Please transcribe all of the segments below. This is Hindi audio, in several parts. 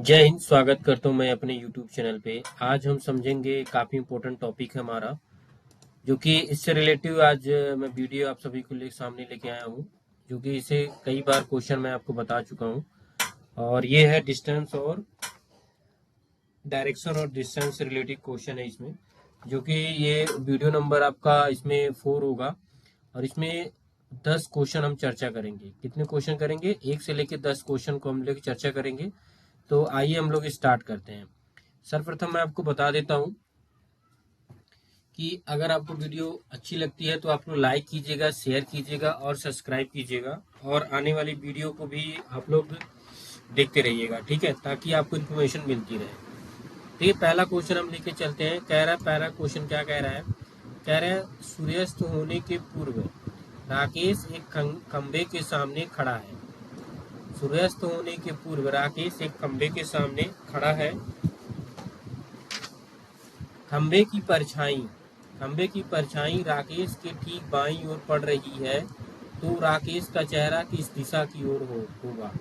जय हिंद। स्वागत करता हूं मैं अपने YouTube चैनल पे। आज हम समझेंगे काफ़ी इम्पोर्टेंट टॉपिक है हमारा, जो कि इससे रिलेटिव आज मैं वीडियो आप सभी को सामने लेके आया हूं, जो कि इसे कई बार क्वेश्चन मैं आपको बता चुका हूं। और ये है डिस्टेंस और डायरेक्शन और डिस्टेंस से रिलेटेड क्वेश्चन है इसमें, जो कि ये वीडियो नंबर आपका इसमें 4 होगा। और इसमें 10 क्वेश्चन हम चर्चा करेंगे। कितने क्वेश्चन करेंगे? 1 से लेकर 10 क्वेश्चन को हम लेकर चर्चा करेंगे। तो आइए हम लोग स्टार्ट करते हैं। सर्वप्रथम मैं आपको बता देता हूं कि अगर आपको वीडियो अच्छी लगती है तो आप लोग लाइक कीजिएगा, शेयर कीजिएगा और सब्सक्राइब कीजिएगा। और आने वाली वीडियो को भी आप लोग देखते रहिएगा, ठीक है, ताकि आपको इन्फॉर्मेशन मिलती रहे। तो ये पहला क्वेश्चन हम लेके चलते हैं। कह रहा है, पहला क्वेश्चन क्या कह रहा है? कह रहा है सूर्यास्त होने के पूर्व राकेश एक खंबे के सामने खड़ा है। सूर्यास्त होने के पूर्व राकेश एक खंबे के सामने खड़ा है। खंबे की परछाई राकेश के ठीक बाईं ओर पड़ रही है, तो राकेश का चेहरा किस दिशा की ओर होगा?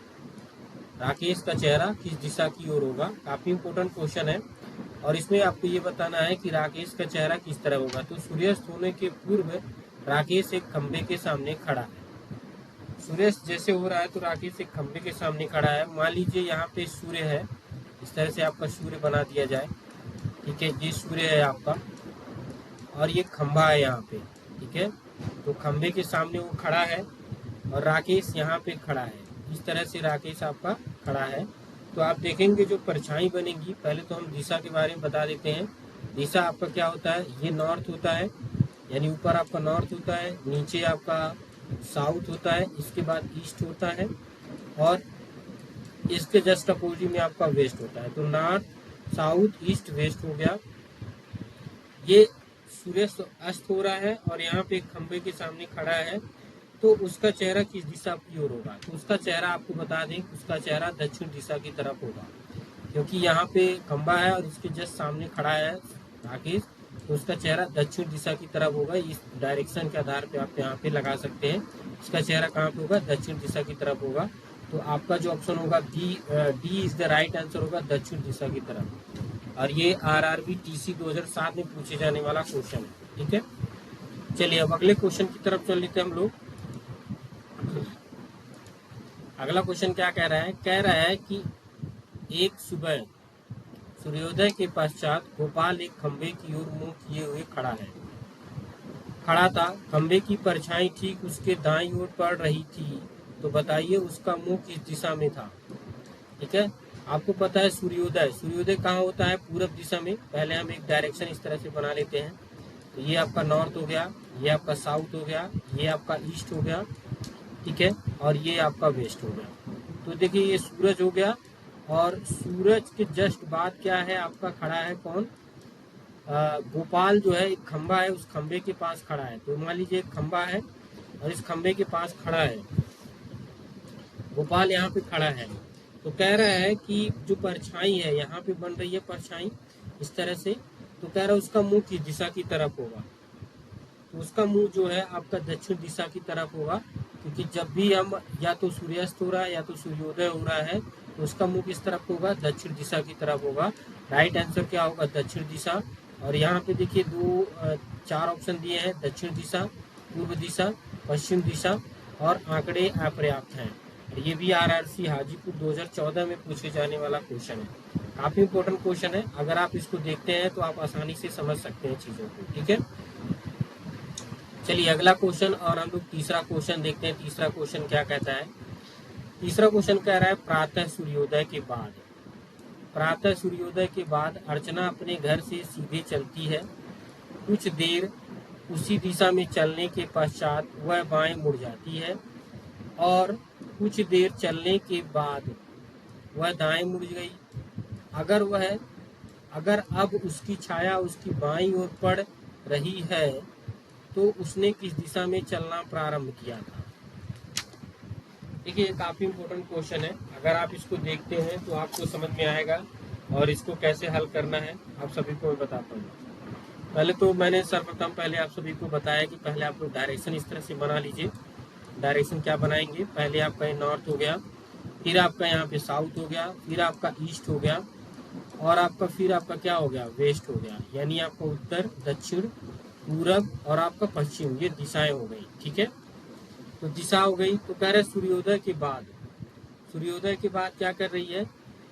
राकेश का चेहरा किस दिशा की ओर होगा? काफी इंपोर्टेंट क्वेश्चन है। और इसमें आपको ये बताना है कि राकेश का चेहरा किस तरह होगा। तो सूर्यास्त होने के पूर्व राकेश एक खंबे के सामने खड़ा है। सूर्यास्त जैसे हो रहा है तो राकेश एक खंबे के सामने खड़ा है। मान लीजिए यहाँ पे सूर्य है, इस तरह से आपका सूर्य बना दिया जाए, ठीक है। ये सूर्य है आपका और ये खंबा है यहाँ पे, ठीक है। तो खंबे के सामने वो खड़ा है और राकेश यहाँ पे खड़ा है। इस तरह से राकेश आपका खड़ा है। तो आप देखेंगे जो परछाई बनेगी, पहले तो हम दिशा के बारे में बता देते हैं। दिशा आपका क्या होता है? ये नॉर्थ होता है, यानी ऊपर आपका नॉर्थ होता है, नीचे आपका साउथ होता है, इसके बाद ईस्ट होता है और इसके जस्ट अपोजिट में आपका वेस्ट होता है। तो नॉर्थ, साउथ, ईस्ट, वेस्ट हो गया। ये सूर्य अस्त हो रहा है और यहाँ पे एक खंबे के सामने खड़ा है, तो उसका चेहरा किस दिशा की ओर होगा? तो उसका चेहरा आपको बता दें, उसका चेहरा दक्षिण दिशा की तरफ होगा, क्योंकि यहाँ पे खंबा है और इसके जस्ट सामने खड़ा है राकेश। तो उसका चेहरा दक्षिण दिशा की तरफ होगा। इस डायरेक्शन के आधार पे आप यहाँ पे लगा सकते हैं, इसका चेहरा कहाँ पे होगा? दक्षिण दिशा की तरफ होगा। तो आपका जो ऑप्शन होगा D is the right answer होगा, दक्षिण दिशा की तरफ। और ये RRB TC 2007 में पूछे जाने वाला क्वेश्चन है, ठीक है। चलिए अब अगले क्वेश्चन की तरफ चल लेते हैं हम लोग। अगला क्वेश्चन क्या कह रहा है? कह रहा है कि एक सुबह सूर्योदय के पश्चात गोपाल एक खंबे की ओर मुंह किए हुए खड़ा था। खंबे की परछाई ठीक उसके दाईं ओर पड़ रही थी, तो बताइए उसका मुंह किस दिशा में था? ठीक है। आपको पता है सूर्योदय कहाँ होता है? पूरब दिशा में। पहले हम एक डायरेक्शन इस तरह से बना लेते हैं। तो ये आपका नॉर्थ हो गया, ये आपका साउथ हो गया, ये आपका ईस्ट हो गया, ठीक है, और ये आपका वेस्ट हो गया। तो देखिए ये सूरज हो गया और सूरज के जस्ट बाद क्या है? आपका खड़ा है कौन? गोपाल जो है, एक खंबा है, उस खंबे के पास खड़ा है। तो मान लीजिए एक खंबा है और इस खंबे के पास खड़ा है गोपाल, यहाँ पे खड़ा है। तो कह रहा है कि जो परछाई है यहाँ पे बन रही है परछाई इस तरह से, तो कह रहा है उसका मुंह किस दिशा की तरफ होगा? तो उसका मुंह जो है आपका दक्षिण दिशा की तरफ होगा, क्योंकि जब भी हम या तो सूर्यास्त हो रहा है या तो सूर्योदय हो रहा है, तो उसका मुंह किस तरफ होगा? दक्षिण दिशा की तरफ होगा। राइट आंसर क्या होगा? दक्षिण दिशा। और यहाँ पे देखिए चार ऑप्शन दिए हैं: दक्षिण दिशा, पूर्व दिशा, पश्चिम दिशा और आंकड़े अपर्याप्त हैं। ये भी RRC हाजीपुर 2014 में पूछे जाने वाला क्वेश्चन है। काफी इंपॉर्टेंट क्वेश्चन है। अगर आप इसको देखते हैं तो आप आसानी से समझ सकते हैं चीजों को, ठीक है। चलिए अगला क्वेश्चन और हम लोग तीसरा क्वेश्चन देखते हैं। तीसरा क्वेश्चन क्या कहता है? तीसरा क्वेश्चन कह रहा है प्रातः सूर्योदय के बाद अर्चना अपने घर से सीधे चलती है। कुछ देर उसी दिशा में चलने के पश्चात वह बाएं मुड़ जाती है और कुछ देर चलने के बाद वह दाएं मुड़ गई। अगर अब उसकी छाया उसकी बाईं ओर पड़ रही है, तो उसने किस दिशा में चलना प्रारंभ किया था? देखिए ये काफी इंपॉर्टेंट क्वेश्चन है। अगर आप इसको देखते हैं तो आपको समझ में आएगा और इसको कैसे हल करना है आप सभी को मैं बताता हूँ। पहले तो मैंने सर्वप्रथम पहले आप सभी को बताया कि पहले आप लोग डायरेक्शन इस तरह से बना लीजिए। डायरेक्शन क्या बनाएंगे? पहले आपका नॉर्थ हो गया, फिर आपका यहाँ पे साउथ हो गया, फिर आपका ईस्ट हो गया, और आपका फिर आपका क्या हो गया, वेस्ट हो गया। यानी आपका उत्तर, दक्षिण, पूरब और आपका पश्चिम, ये दिशाएं हो गई। ठीक है, तो दिशा हो गई। तो कह रहे सूर्योदय के बाद, सूर्योदय के बाद क्या कर रही है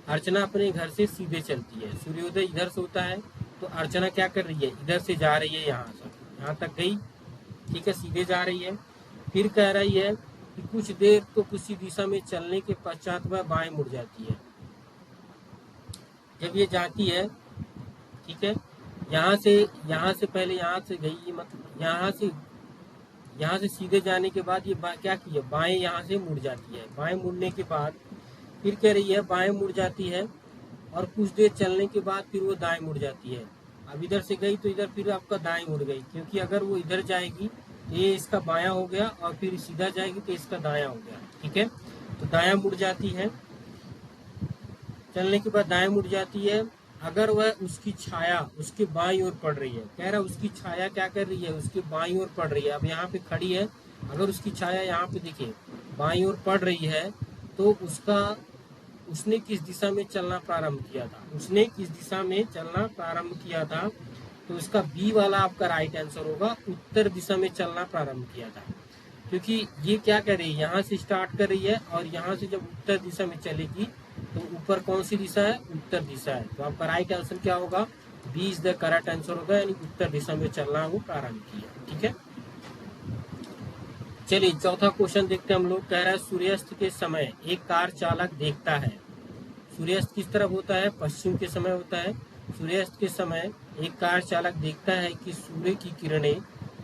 अर्चना, अपने घर से सीधे चलती है। सूर्योदय इधर से होता है, तो अर्चना क्या कर रही है, इधर से जा रही है, यहाँ तक गई। ठीक है, सीधे जा रही है। फिर कह रही है कि कुछ देर तो किसी दिशा में चलने के पश्चात वह बाएं मुड़ जाती है। जब ये जाती है, ठीक है, यहाँ से पहले यहाँ से गई, मतलब यहाँ से सीधे जाने के बाद ये क्या की है, बाएं यहाँ से मुड़ जाती है। बाएं मुड़ने के बाद फिर कह रही है बाएं मुड़ जाती है, और कुछ देर चलने के बाद फिर वो दाएं मुड़ जाती है। अब इधर से गई तो इधर फिर आपका दाएं मुड़ गई, क्योंकि अगर वो इधर जाएगी तो ये इसका बायां हो गया, और फिर सीधा जाएगी तो इसका दायां हो गया। ठीक है, तो दायां मुड़ जाती है, चलने के बाद दाएं मुड़ जाती है। अगर वह उसकी छाया उसके बाईं ओर पड़ रही है, कह रहा उसकी छाया क्या कर रही है, उसके बाईं ओर पड़ रही है। अब यहाँ पे खड़ी है, अगर उसकी छाया यहाँ पे देखिए बाईं ओर पड़ रही है, तो उसने किस दिशा में चलना प्रारंभ किया था, उसने किस दिशा में चलना प्रारंभ किया था, तो इसका बी वाला आपका राइट आंसर होगा, उत्तर दिशा में चलना प्रारंभ किया था। क्योंकि ये क्या कर रही है, यहाँ से स्टार्ट कर रही है, और यहाँ से जब उत्तर दिशा में चलेगी तो ऊपर कौन सी दिशा है, उत्तर दिशा है। तो आपका राइट आंसर क्या होगा, B is the correct answer होगा, यानी उत्तर दिशा में चलना वो प्रारंभ किया। ठीक है, चलिए चौथा क्वेश्चन देखते हैं हम लोग। कह रहा है सूर्यास्त के समय एक कार चालक देखता है, सूर्यास्त किस तरफ होता है, पश्चिम के समय होता है। सूर्यास्त के समय एक कार चालक देखता है कि सूर्य की किरणें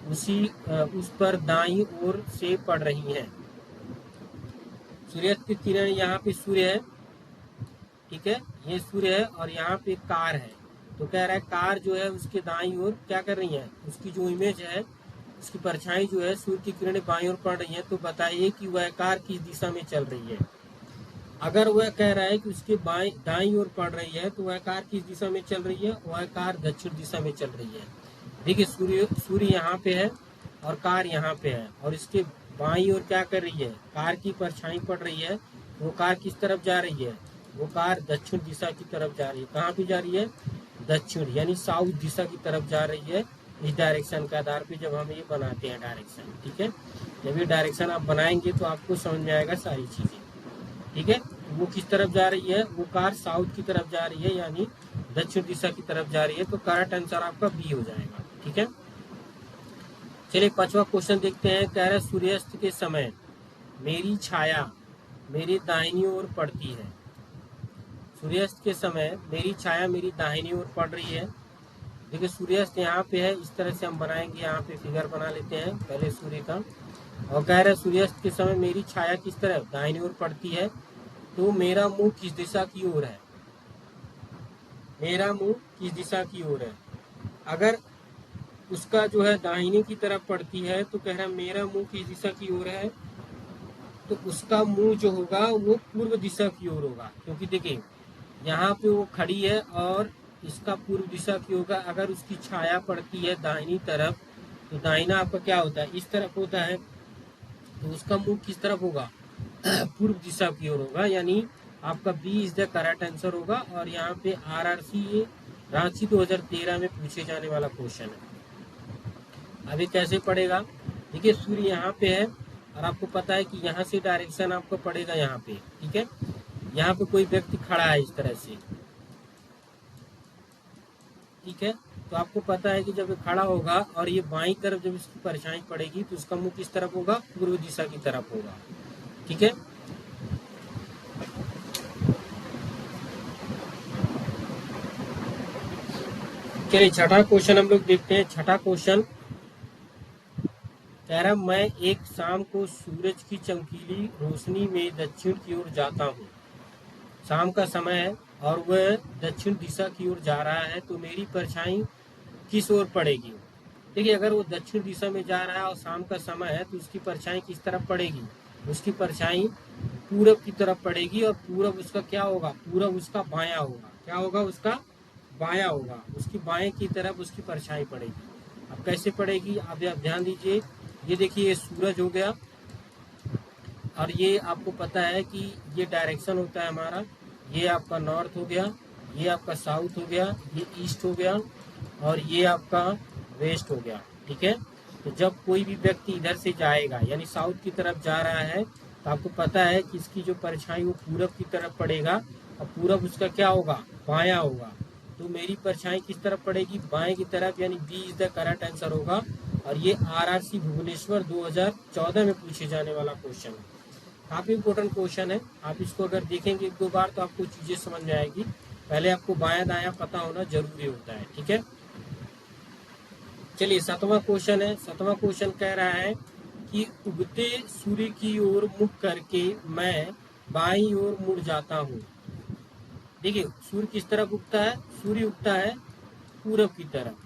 उस पर दाईं ओर से पड़ रही हैं। सूर्यास्त की किरण, यहाँ पे सूर्य है, ठीक है, ये सूर्य है, और यहाँ पे कार है। तो कह रहा है कार जो है उसके दाईं ओर क्या कर रही है, उसकी जो इमेज है, उसकी परछाई जो है, सूर्य की किरणें बाईं ओर पड़ रही है। तो बताइए कि वह कार किस दिशा में चल रही है। अगर वह कह रहा है कि उसके दाईं ओर पड़ रही है, तो वह कार किस दिशा में चल रही है, वह कार दक्षिण दिशा में चल रही है। देखिए सूर्य यहाँ पे है और कार यहाँ पे है, और इसके बाईं ओर क्या कर रही है, कार की परछाई पड़ रही है। वो कार किस तरफ जा रही है, वो कार दक्षिण दिशा की तरफ जा रही है। कहाँ पे जा रही है, दक्षिण, यानी साउथ दिशा की तरफ जा रही है। इस डायरेक्शन के आधार पे जब हम ये बनाते हैं डायरेक्शन, ठीक है, जब ये डायरेक्शन आप बनाएंगे तो आपको समझ में आएगा सारी चीजें। ठीक है, वो किस तरफ जा रही है, वो कार साउथ की तरफ जा रही है, यानी दक्षिण दिशा की तरफ जा रही है। तो करेक्ट आंसर आपका बी हो जाएगा। ठीक है, चलिए पांचवा क्वेश्चन देखते हैं। कह रहा है सूर्यास्त के समय मेरी छाया मेरी दाहिनी ओर पड़ती है। सूर्यास्त के समय मेरी छाया मेरी दाहिनी ओर पड़ रही है। देखिए सूर्यास्त यहाँ पे है, इस तरह से हम बनाएंगे, यहाँ पे फिगर बना लेते हैं पहले सूर्य का। और कह रहा है सूर्यास्त के समय मेरी छाया किस तरफ, दाहिनी ओर पड़ती है। तो मेरा मुंह किस दिशा की ओर है, मेरा मुंह किस दिशा की ओर है। अगर उसका जो है दाहिने की तरफ पड़ती है, तो कह रहा है मेरा मुंह किस दिशा की ओर है, तो उसका मुंह जो होगा वो पूर्व दिशा की ओर होगा। क्योंकि देखिए यहाँ पे वो खड़ी है और इसका पूर्व दिशा की होगा। अगर उसकी छाया पड़ती है दाहिनी तरफ, तो दाहिना आपका क्या होता है, इस तरफ होता है, तो उसका मुंह किस तरफ होगा, पूर्व दिशा की ओर होगा। यानी आपका B is the correct answer होगा। और यहाँ पे आरआरसी रांची 2013 में पूछे जाने वाला क्वेश्चन है। अभी कैसे पड़ेगा, देखिए सूर्य यहाँ पे है, और आपको पता है कि यहाँ से डायरेक्शन आपको पड़ेगा यहाँ पे। ठीक है, यहाँ पे कोई व्यक्ति खड़ा है इस तरह से, ठीक है, तो आपको पता है कि जब ये खड़ा होगा और ये बाईं तरफ जब इसकी परछाई पड़ेगी, तो उसका मुंह किस तरफ होगा, पूर्व दिशा की तरफ होगा। ठीक है, चलिए छठा क्वेश्चन हम लोग देखते हैं। छठा क्वेश्चन कह रहा मैं एक शाम को सूरज की चमकीली रोशनी में दक्षिण की ओर जाता हूँ। शाम का समय है और वह दक्षिण दिशा की ओर जा रहा है, तो मेरी परछाई किस ओर पड़ेगी। देखिए अगर वो दक्षिण दिशा में जा रहा है और शाम का समय है, तो उसकी परछाई किस तरफ पड़ेगी, उसकी परछाई पूरब की तरफ पड़ेगी। और पूरब उसका क्या होगा, पूरब उसका बायां होगा। क्या होगा, उसका बायां होगा, उसकी बाएं की तरफ उसकी परछाई पड़ेगी। अब कैसे पड़ेगी, अब आप ध्यान दीजिए। ये देखिए ये सूरज हो गया, और ये आपको पता है कि ये डायरेक्शन होता है हमारा, ये आपका नॉर्थ हो गया, ये आपका साउथ हो गया, ये ईस्ट हो गया और ये आपका वेस्ट हो गया। ठीक है, तो जब कोई भी व्यक्ति इधर से जाएगा यानी साउथ की तरफ जा रहा है तो आपको पता है कि इसकी जो परछाई वो पूरब की तरफ पड़ेगा और पूरब उसका क्या होगा, बायां होगा। तो मेरी परछाई किस तरफ पड़ेगी, बाएं की तरफ, यानी B is the correct answer होगा। और ये आरआरसी भुवनेश्वर 2014 में पूछे जाने वाला क्वेश्चन है, काफी इंपॉर्टेंट क्वेश्चन है। आप इसको अगर देखेंगे एक दो बार तो आपको चीजें समझ में आएगी। पहले आपको बायां दायां पता होना जरूरी होता है। ठीक है, चलिए 7वां क्वेश्चन है। 7वां क्वेश्चन कह रहा है कि उगते सूर्य की ओर मुख करके मैं बाईं ओर मुड़ जाता हूँ। देखिए सूर्य किस तरफ उगता है, सूर्य उगता है पूरब की तरफ,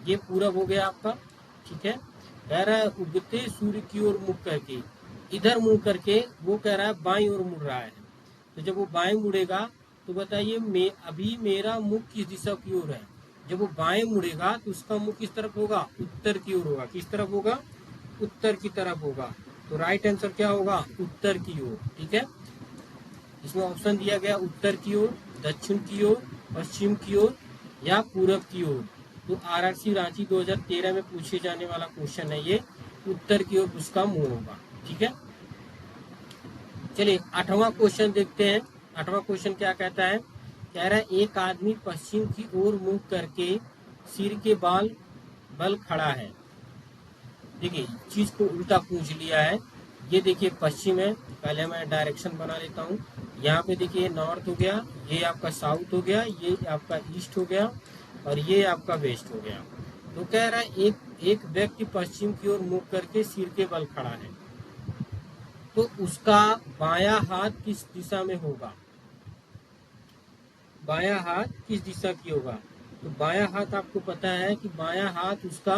ये पूरब हो गया आपका। ठीक है, कह रहा है उगते सूर्य की ओर मुख करके, इधर मुड़ करके वो कह रहा है बाईं ओर मुड़ रहा है। तो जब वो बाएं मुड़ेगा तो बताइए अभी मेरा मुख किस दिशा की ओर है। जब वो बाएं मुड़ेगा तो उसका मुख किस तरफ होगा, उत्तर की ओर होगा। किस तरफ होगा, उत्तर की तरफ होगा। तो राइट आंसर क्या होगा, उत्तर की ओर। ठीक है, इसमें ऑप्शन दिया गया उत्तर की ओर, दक्षिण की ओर, पश्चिम की ओर या पूरब की ओर। तो आरआरसी रांची 2013 में पूछे जाने वाला क्वेश्चन है ये, उत्तर की ओर उसका मुंह होगा। ठीक है, चलिए 8वां क्वेश्चन देखते हैं। 8वां क्वेश्चन क्या कहता है, कह रहा है एक आदमी पश्चिम की ओर मुंह करके सिर के बाल बल खड़ा है। देखिए चीज को उल्टा पूछ लिया है। ये देखिए पश्चिम है, पहले मैं डायरेक्शन बना लेता हूँ। यहाँ पे देखिए नॉर्थ हो गया, ये आपका साउथ हो गया, ये आपका ईस्ट हो गया और ये आपका वेस्ट हो गया। तो कह रहा है एक व्यक्ति पश्चिम की ओर मुख करके सिर के बल खड़ा है, तो उसका बायां हाथ किस दिशा में होगा, बायां हाथ किस दिशा की होगा। तो बायां हाथ आपको पता है कि बायां हाथ उसका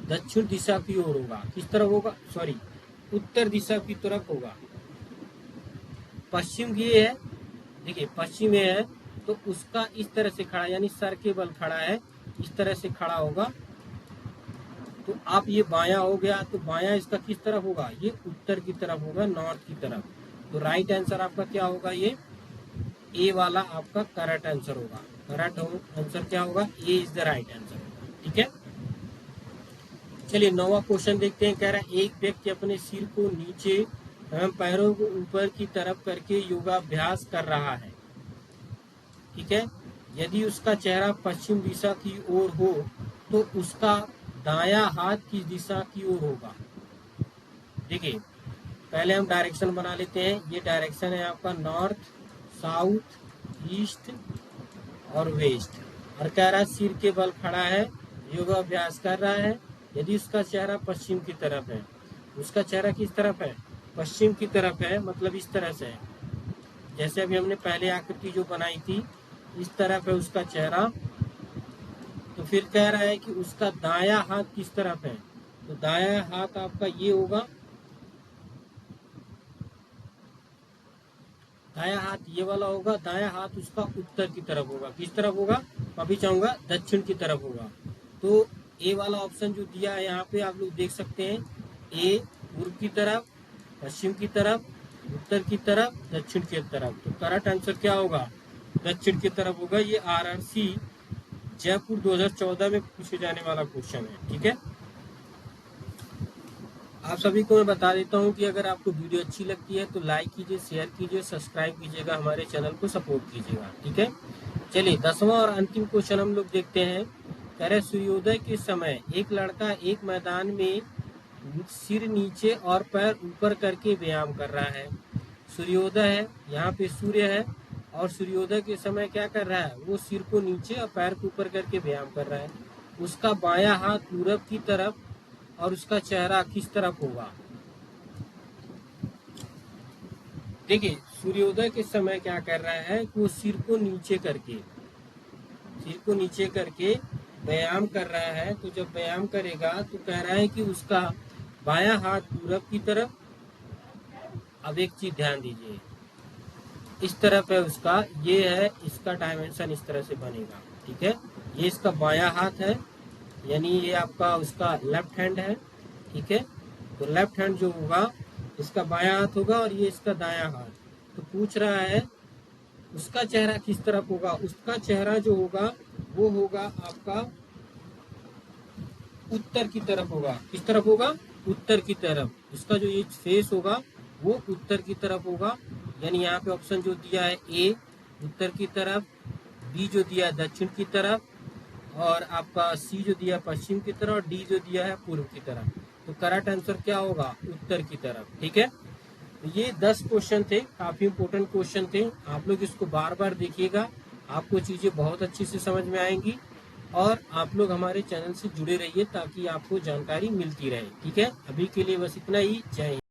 दक्षिण दिशा की ओर होगा। किस तरफ होगा, सॉरी उत्तर दिशा की तरफ होगा। पश्चिम ये है, देखिए पश्चिम ये है तो उसका इस तरह से खड़ा, यानी सर के बल खड़ा है, इस तरह से खड़ा होगा। तो आप ये बायां हो गया, तो बायां इसका किस तरफ होगा, ये उत्तर की तरफ होगा, नॉर्थ की तरफ। तो राइट आंसर आपका क्या होगा, ये ए वाला आपका करेक्ट आंसर होगा। करेक्ट आंसर क्या होगा, ए इज द राइट आंसर। ठीक है, चलिए 9वां क्वेश्चन देखते हैं। कह रहा है एक व्यक्ति अपने सिर को नीचे एवं पैरों को ऊपर की तरफ करके योगाभ्यास कर रहा है। ठीक है, यदि उसका चेहरा पश्चिम दिशा की ओर हो तो उसका दायां हाथ किस दिशा की ओर होगा। देखिए पहले हम डायरेक्शन बना लेते हैं। ये डायरेक्शन है आपका नॉर्थ, साउथ, ईस्ट और वेस्ट। और कह रहा है सिर के बल खड़ा है, योगाभ्यास कर रहा है। यदि उसका चेहरा पश्चिम की तरफ है, उसका चेहरा किस तरफ है, पश्चिम की तरफ है, मतलब इस तरह से है। जैसे अभी हमने पहले आकृति जो बनाई थी, इस तरफ है उसका चेहरा। तो फिर कह रहा है कि उसका दायां हाथ किस तरफ है, तो दायां हाथ आपका ये होगा, दायां हाथ ये वाला होगा। दायां हाथ उसका उत्तर की तरफ होगा। किस तरफ होगा, अभी चाहूंगा दक्षिण की तरफ होगा। तो ए वाला ऑप्शन जो दिया है यहाँ पे आप लोग देख सकते हैं, ए पूर्व की तरफ, पश्चिम की तरफ, उत्तर की तरफ, दक्षिण की तरफ। तो करेक्ट आंसर क्या होगा, दक्षिण की तरफ होगा। ये आरआरसी जयपुर 2014 में पूछे जाने वाला क्वेश्चन है। ठीक है, आप सभी को मैं बता देता हूं कि अगर आपको वीडियो अच्छी लगती है तो लाइक कीजिए, शेयर कीजिए, सब्सक्राइब कीजिएगा, हमारे चैनल को सपोर्ट कीजिएगा। ठीक है, चलिए 10वां और अंतिम क्वेश्चन हम लोग देखते हैं। कह रहे सूर्योदय के समय एक लड़का एक मैदान में सिर नीचे और पैर ऊपर करके व्यायाम कर रहा है। सूर्योदय है, यहाँ पे सूर्य है और सूर्योदय के समय क्या कर रहा है, वो सिर को नीचे और पैर को ऊपर करके व्यायाम कर रहा है। उसका बायां हाथ पूरब की तरफ और उसका चेहरा किस तरफ होगा। देखिए सूर्योदय के समय क्या कर रहा है कि वो सिर को नीचे करके व्यायाम कर रहा है। तो जब व्यायाम करेगा तो कह रहा है कि उसका बायां हाथ पूरब की तरफ। अब एक चीज ध्यान दीजिए, इस तरफ है उसका, ये है इसका डायमेंशन इस तरह से बनेगा। ठीक है, ये इसका बायां हाथ है, यानी ये आपका उसका लेफ्ट हैंड है। ठीक है, तो लेफ्ट हैंड जो होगा इसका बायां हाथ होगा और ये इसका दायां हाथ। तो पूछ रहा है उसका चेहरा किस तरफ होगा। उसका चेहरा जो होगा वो होगा आपका उत्तर की तरफ होगा। किस तरफ होगा? उत्तर की तरफ। इसका जो ये फेस होगा वो उत्तर की तरफ होगा। यानी यहाँ पे ऑप्शन जो दिया है ए उत्तर की तरफ, बी जो दिया है दक्षिण की तरफ, और आपका सी जो दिया है पश्चिम की तरफ, और डी जो दिया है पूर्व की तरफ। तो करेक्ट आंसर क्या होगा? उत्तर की तरफ। ठीक है, तो ये 10 क्वेश्चन थे, काफी इंपोर्टेंट क्वेश्चन थे। आप लोग इसको बार बार देखिएगा, आपको चीजें बहुत अच्छी से समझ में आएंगी। और आप लोग हमारे चैनल से जुड़े रहिए ताकि आपको जानकारी मिलती रहे। ठीक है, अभी के लिए बस इतना ही। जय हिंद।